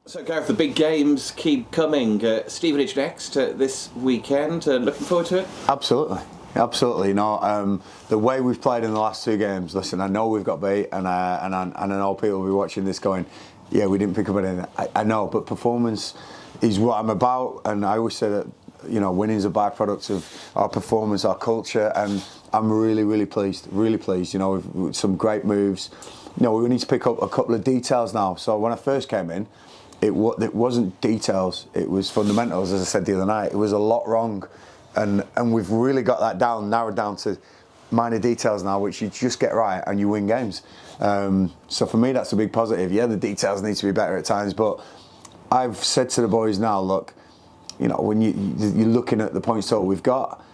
So Gareth, the big games keep coming. Stevenage next this weekend. Looking forward to it? Absolutely. Absolutely. The way we've played in the last two games, listen, I know we've got beat and I know people will be watching this going, yeah, we didn't pick up anything. I know, but performance is what I'm about, and I always say that, winning is a byproduct of our performance, our culture, and I'm really pleased, with some great moves. We need to pick up a couple of details now. So when I first came in, it wasn't details, it was fundamentals, as I said the other night. It was a lot wrong, and we've really got that narrowed down to minor details now, which you just get right and you win games. So for me, that's a big positive. Yeah, the details need to be better at times, but I've said to the boys now, look, when you're looking at the points total we've got,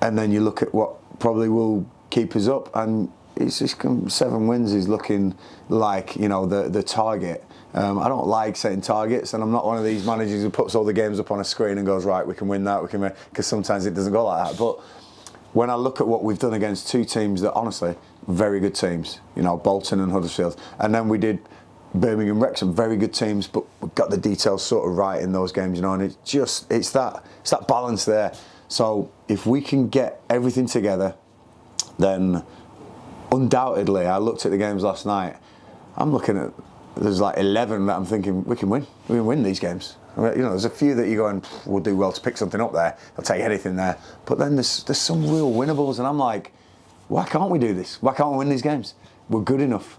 and then you look at what probably will keep us up, and it's just 7 wins is looking like the target. I don't like setting targets, and I'm not one of these managers who puts all the games up on a screen and goes, right, we can win that, because sometimes it doesn't go like that. But when I look at what we've done against two teams that, honestly, very good teams, Bolton and Huddersfield, and then we did Birmingham, Wrexham, very good teams, but we got the details sort of right in those games, and it's that balance there. So if we can get everything together, then undoubtedly, I looked at the games last night, I'm looking at, there's like 11 that I'm thinking we can win these games. There's a few that you're going, we'll do well to pick something up there, I'll take anything there. But then there's some real winnables, and I'm like, why can't we do this? Why can't we win these games? We're good enough.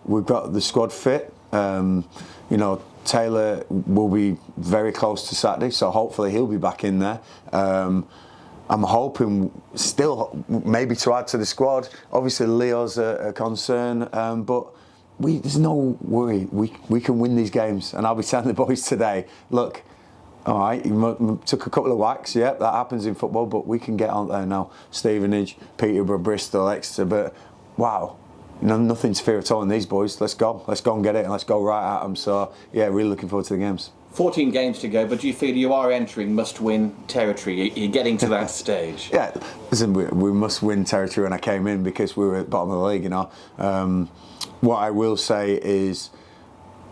We've got the squad fit. Taylor will be very close to Saturday, so hopefully he'll be back in there. I'm hoping still maybe to add to the squad. Obviously Leo's a concern, but there's no worry. We can win these games, and I'll be telling the boys today, look, all right, you took a couple of whacks, yeah, that happens in football, but we can get on there now. Stevenage, Peterborough, Bristol, Exeter, but wow, nothing to fear at all in these boys. Let's go and get it, and let's go right at them. So yeah, really looking forward to the games. 14 games to go, but do you feel you are entering must-win territory? You're getting to that stage? Yeah, listen, we must-win territory when I came in, because we were at the bottom of the league, What I will say is,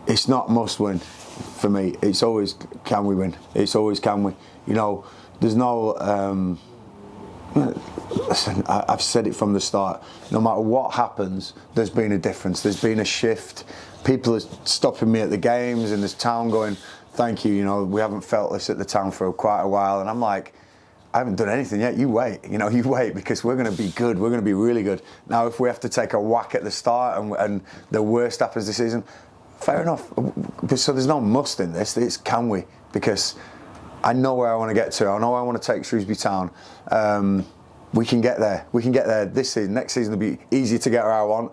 it's not must-win for me. It's always, can we win? It's always, can we? There's no... Listen, I've said it from the start. No matter what happens, there's been a difference. There's been a shift. People are stopping me at the games in this town going, thank you, we haven't felt this at the town for quite a while. And I'm like, I haven't done anything yet. You wait, you wait, because we're going to be good. We're going to be really good. Now, if we have to take a whack at the start and the worst happens this season, fair enough. So there's no must in this. It's can we? Because I know where I want to get to. I know I want to take Shrewsbury Town. We can get there. We can get there this season. Next season will be easy to get where I want.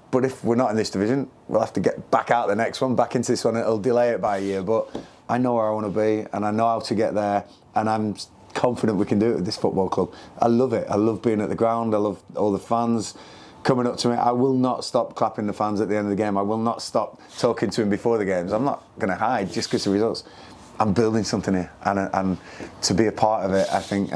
But if we're not in this division, we'll have to get back out the next one, back into this one. It'll delay it by a year. But I know where I want to be, and I know how to get there. And I'm confident we can do it at this football club. I love it. I love being at the ground. I love all the fans coming up to me. I will not stop clapping the fans at the end of the game. I will not stop talking to them before the games. I'm not going to hide just because of results. I'm building something here, and to be a part of it, I think,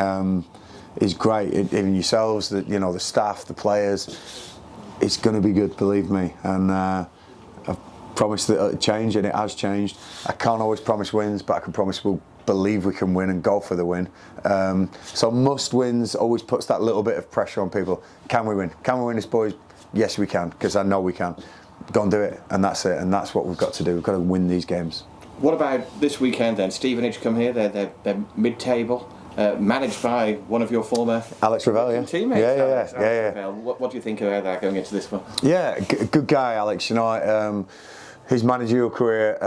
is great. Even yourselves, the staff, the players, it's going to be good, believe me. And I've promised that it'll change, and it has changed. I can't always promise wins, but I can promise we'll believe we can win and go for the win. So must wins always puts that little bit of pressure on people. Can we win? Can we win this, boys? Yes, we can, because I know we can. Go and do it, and that's it. And that's what we've got to do. We've got to win these games. What about this weekend then? Stevenage come here, they're mid-table, managed by one of your former Alex Ravel, yeah. Teammates. Yeah. What do you think about that going into this one? Yeah, good guy, Alex. His managerial career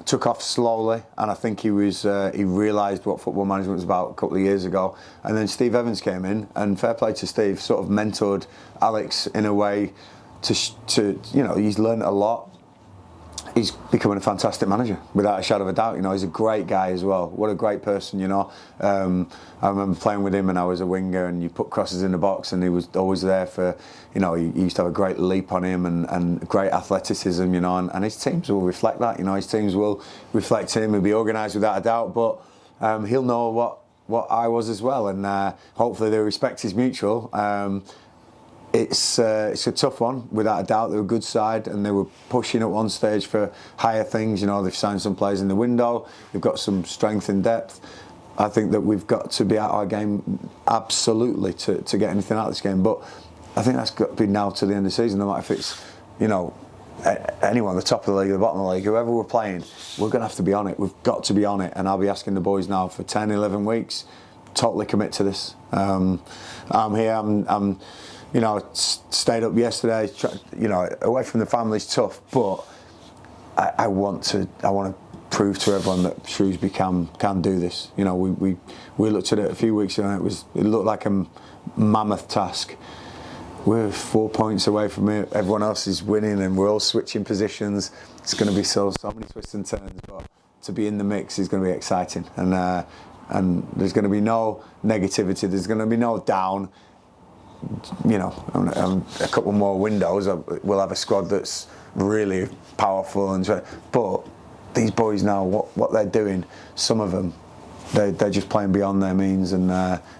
took off slowly, and I think he realised what football management was about a couple of years ago. And then Steve Evans came in, and fair play to Steve, sort of mentored Alex in a way to he's learned a lot. He's becoming a fantastic manager, without a shadow of a doubt. He's a great guy as well. What a great person, I remember playing with him when I was a winger, and you put crosses in the box, and he was always there for, he used to have a great leap on him and great athleticism, and his teams will reflect that. His teams will reflect him. He'll be organised without a doubt, but he'll know what I was as well, and hopefully the respect is mutual. it's a tough one, without a doubt. They're a good side, and they were pushing at one stage for higher things. You know, they've signed some players in the window. They've got some strength in depth. I think that we've got to be at our game absolutely to get anything out of this game. But I think that's got to be now to the end of the season. No matter if it's, you know, anyone, the top of the league, the bottom of the league, whoever we're playing, we're going to have to be on it. We've got to be on it. And I'll be asking the boys now for 10, 11 weeks, totally commit to this. I'm here. I'm you know, stayed up yesterday. You know, away from the family's tough, but I want to prove to everyone that Shrewsbury can do this. You know, we looked at it a few weeks ago, and it looked like a mammoth task. We're 4 points away from it. Everyone else is winning, and we're all switching positions. It's going to be so many twists and turns, but to be in the mix is going to be exciting. And there's going to be no negativity. There's going to be no down. You know, a couple more windows, we'll have a squad that's really powerful. But these boys now, what they're doing, some of them, they're just playing beyond their means, and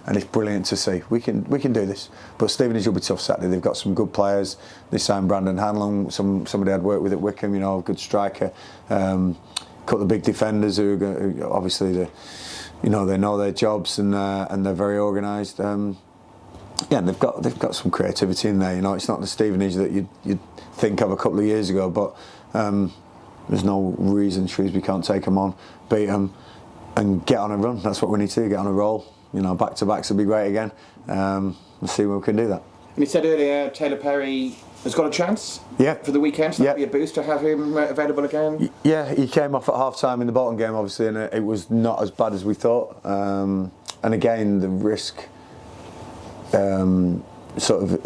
it's brilliant to see. We can do this. But Stevenage will be tough Saturday. They've got some good players. They signed Brandon Hanlon, somebody I'd worked with at Wickham. You know, a good striker. Couple of big defenders who obviously they know their jobs, and they're very organised. Yeah, and they've got some creativity in there. You know, it's not the Stevenage that you'd think of a couple of years ago, but there's no reason Shrewsbury can't take them on, beat them, and get on a run. That's what we need to do, get on a roll. You know, back-to-backs will be great again. Let's see when we can do that. And you said earlier Taylor Perry has got a chance for the weekend, so that'd be a boost to have him available again. Yeah, he came off at half-time in the Bolton game, obviously, and it was not as bad as we thought. And again, the risk sort of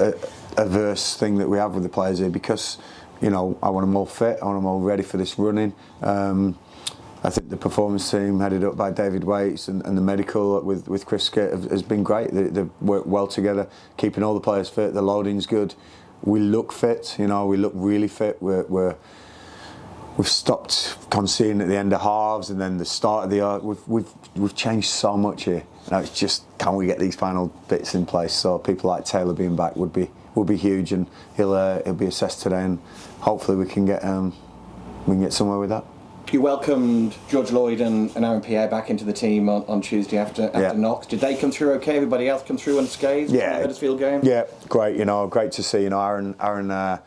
averse thing that we have with the players here, because, you know, I want them all fit, I want them all ready for this running. I think the performance team headed up by David Waits and the medical with Chris Skate has been great. They've worked well together, keeping all the players fit. The loading's good. We look fit, you know, we look really fit. We've stopped conceding at the end of halves, and then the start of the we've changed so much here. Now it's just, can we get these final bits in place? So people like Taylor being back would be huge, and he'll be assessed today, and hopefully we can get somewhere with that. You welcomed George Lloyd and Aaron Pierre back into the team on Tuesday after knocks. Did they come through okay? Everybody else come through unscathed? Yeah, in the Huddersfield game. Yeah, great. You know, great to see. You know, Aaron.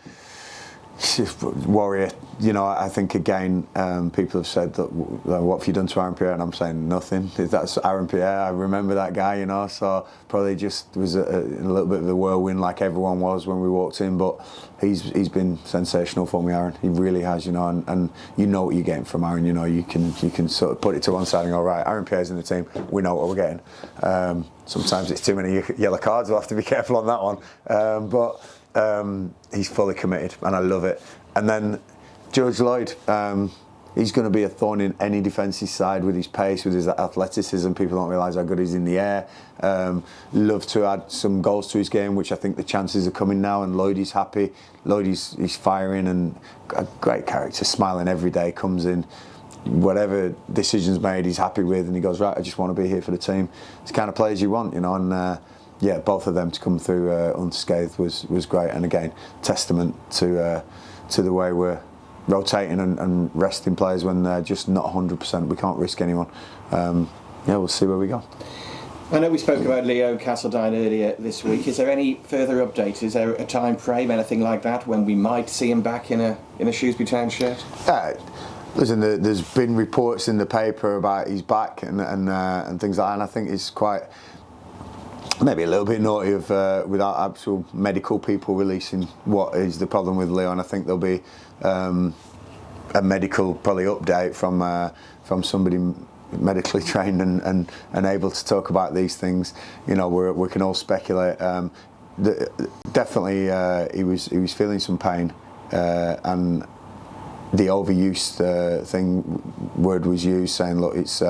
Warrior, you know, I think again, people have said that, what have you done to Aaron Pierre? And I'm saying nothing. That's Aaron Pierre. I remember that guy, you know, so probably just was a little bit of a whirlwind like everyone was when we walked in, but he's been sensational for me, Aaron. He really has, you know, and you know what you're getting from Aaron. You know, you can sort of put it to one side and go, right, Aaron Pierre's in the team, we know what we're getting. Sometimes it's too many yellow cards, we'll have to be careful on that one, but he's fully committed, and I love it. And then George Lloyd, he's going to be a thorn in any defensive side with his pace, with his athleticism. People don't realise how good he's in the air. Love to add some goals to his game, which I think the chances are coming now, and Lloyd is happy. Lloyd he's firing, and a great character, smiling every day, comes in. Whatever decisions made, he's happy with, and he goes, right, I just want to be here for the team. It's the kind of players you want, you know, and yeah, both of them to come through unscathed was great, and again, testament to the way we're rotating and resting players when they're just not 100%. We can't risk anyone. Yeah, we'll see where we go. I know we spoke about Leo Castledine earlier this week. Is there any further update? Is there a time frame, anything like that, when we might see him back in a Shrewsbury Town shirt? Listen, there's been reports in the paper about he's back and things like that, and I think it's quite, maybe a little bit naughty of without actual medical people releasing what is the problem with Leo, and I think there'll be a medical probably update from somebody medically trained and able to talk about these things. You know, we can all speculate. Definitely, he was feeling some pain, and the overuse word was used, saying, look, it's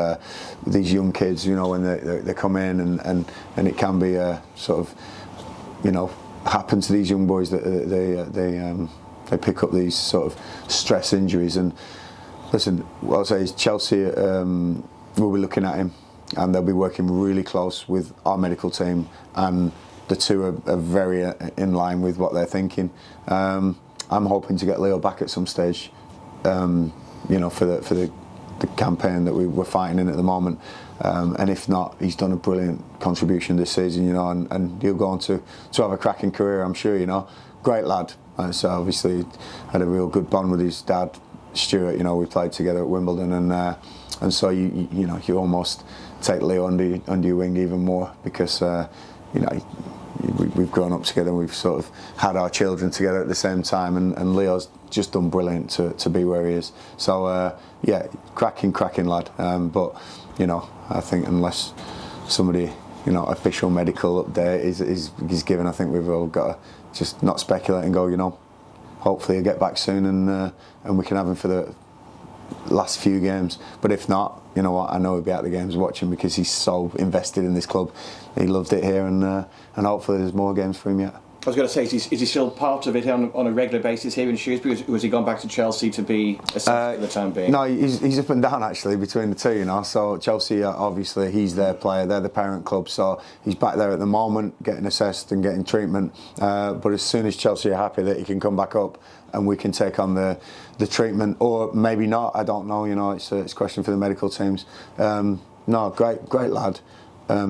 these young kids, you know, when they come in and it can be a sort of, you know, happen to these young boys that they pick up these sort of stress injuries. And listen, what I'll say is Chelsea will be looking at him, and they'll be working really close with our medical team and the two are very in line with what they're thinking. I'm hoping to get Leo back at some stage, you know, for the campaign that we're fighting in at the moment. And if not, he's done a brilliant contribution this season, you know, and he'll go on to have a cracking career, I'm sure, you know. Great lad. So obviously had a real good bond with his dad, Stuart. You know, we played together at Wimbledon, and so you know, you almost take Leo under your wing even more, because you know, we've grown up together, and we've sort of had our children together at the same time, and Leo's just done brilliant to be where he is. So yeah, cracking lad. But you know, I think unless somebody, you know, official medical update is given, I think we've all got to just not speculate and go, you know, hopefully he'll get back soon, and we can have him for the last few games. But if not, you know what, I know he'll be at the games watching, because he's so invested in this club. He loved it here, and hopefully there's more games for him yet. I was going to say, is he still part of it on a regular basis here in Shrewsbury, or has he gone back to Chelsea to be assistant for the time being? No, he's up and down actually between the two, you know. So Chelsea, obviously, he's their player, they're the parent club, so he's back there at the moment, getting assessed and getting treatment. But as soon as Chelsea are happy that he can come back up and we can take on the treatment, or maybe not, I don't know, you know, it's a question for the medical teams. No, great lad.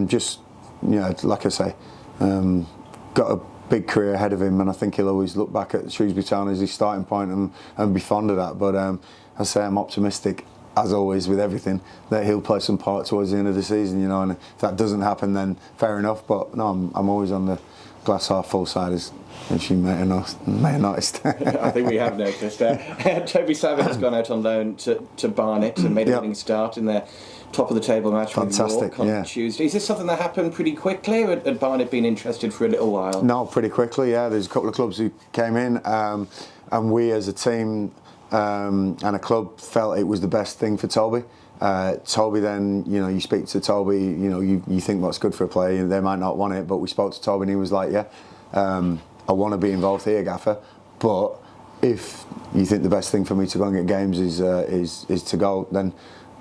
Just, you know, like I say, got a big career ahead of him, and I think he'll always look back at Shrewsbury Town as his starting point and be fond of that. But I say I'm optimistic, as always with everything, that he'll play some part towards the end of the season, you know. And if that doesn't happen, then fair enough. But no, I'm always on the glass half full side, as you may have noticed. I think we have noticed. Toby Savage has gone out on loan to Barnet and made a winning start in their top of the table match with York on Tuesday. Is this something that happened pretty quickly, or had Barnet been interested for a little while? No, pretty quickly, yeah. There's a couple of clubs who came in, and we as a team and a club felt it was the best thing for Toby. Toby then, you know, you speak to Toby, you know, you think what's good for a player, they might not want it, but we spoke to Toby and he was like, yeah, I want to be involved here, Gaffer, but if you think the best thing for me to go and get games is to go, then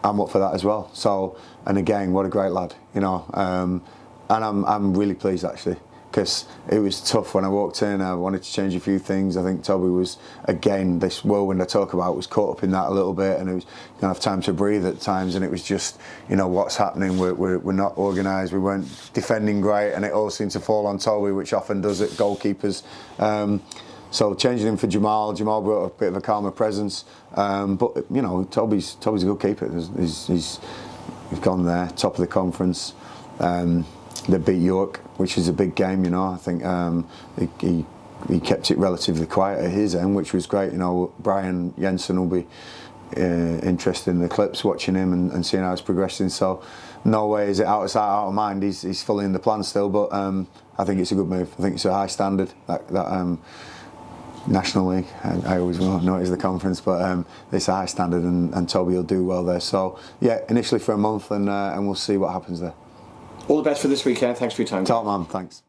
I'm up for that as well. So, and again, what a great lad, you know, and I'm really pleased actually, because it was tough when I walked in. I wanted to change a few things. I think Toby was, again, this whirlwind I talk about, was caught up in that a little bit, and it was going to have time to breathe at times, and it was just, you know, what's happening, we're not organised, we weren't defending great, and it all seemed to fall on Toby, which often does at goalkeepers. So changing him for Jamal brought a bit of a calmer presence, but you know, Toby's a good keeper. He's gone there, top of the conference. They beat York, which is a big game, you know. I think he kept it relatively quiet at his end, which was great. You know, Brian Jensen will be interested in the clips, watching him and seeing how it's progressing. So no way is it out of sight, out of mind. He's fully in the plan still, but I think it's a good move. I think it's a high standard, that National League. I always know it as the conference, but it's a high standard, and Toby will do well there. So yeah, initially for a month, and we'll see what happens there. All the best for this weekend. Thanks for your time. Top man, thanks.